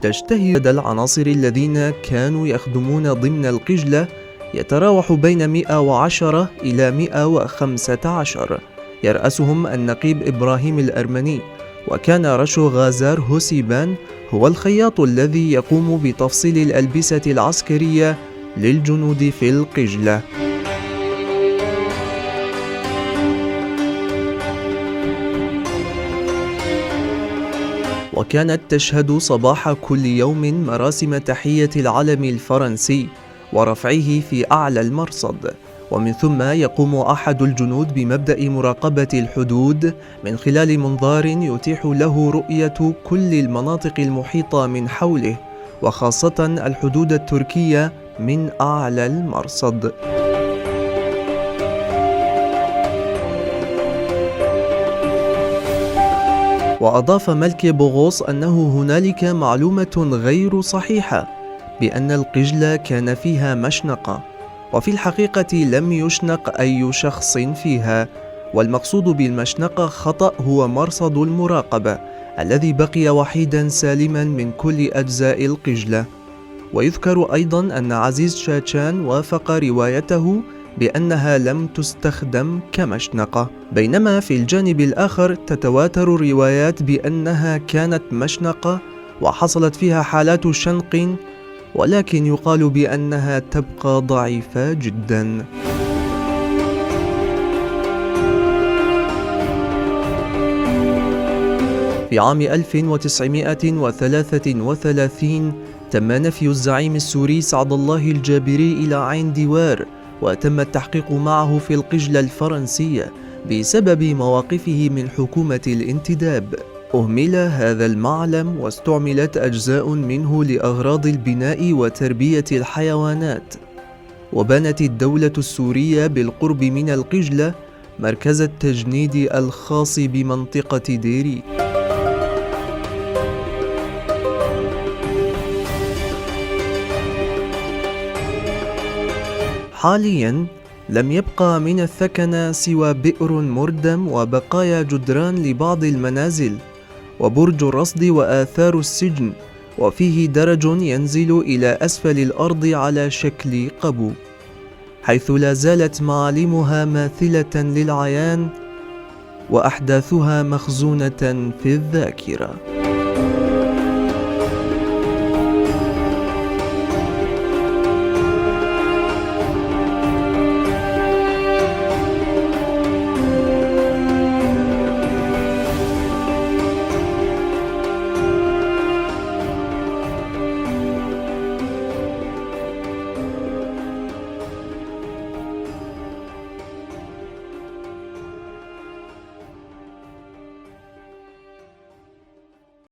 تشتهر عدد العناصر الذين كانوا يخدمون ضمن القجلة يتراوح بين 110 إلى 115، يرأسهم النقيب إبراهيم الأرمني، وكان رشو غازار هوسيبان هو الخياط الذي يقوم بتفصيل الألبسة العسكرية للجنود في القجلة. وكانت تشهد صباح كل يوم مراسم تحية العلم الفرنسي ورفعه في أعلى المرصد، ومن ثم يقوم أحد الجنود بمبدأ مراقبة الحدود من خلال منظار يتيح له رؤية كل المناطق المحيطة من حوله، وخاصة الحدود التركية من أعلى المرصد. وأضاف ملكي بوغوس أنه هنالك معلومة غير صحيحة بأن القجلة كان فيها مشنقة، وفي الحقيقة لم يشنق أي شخص فيها، والمقصود بالمشنقة خطأ هو مرصد المراقبة الذي بقي وحيدا سالما من كل أجزاء القجلة. ويذكر أيضا أن عزيز شاشان وافق روايته بأنها لم تستخدم كمشنقة، بينما في الجانب الآخر تتواتر الروايات بأنها كانت مشنقة وحصلت فيها حالات شنق، ولكن يقال بأنها تبقى ضعيفة جدا. في عام 1933 تم نفي الزعيم السوري سعد الله الجابري إلى عين دوار، وتم التحقيق معه في القجلة الفرنسية بسبب مواقفه من حكومة الانتداب. أهمل هذا المعلم واستعملت أجزاء منه لأغراض البناء وتربية الحيوانات، وبنت الدولة السورية بالقرب من القجلة مركز التجنيد الخاص بمنطقة ديري. حاليا لم يبقى من الثكنة سوى بئر مردم وبقايا جدران لبعض المنازل وبرج الرصد وآثار السجن، وفيه درج ينزل إلى أسفل الأرض على شكل قبو، حيث لا زالت معالمها ماثلة للعيان وأحداثها مخزونة في الذاكرة.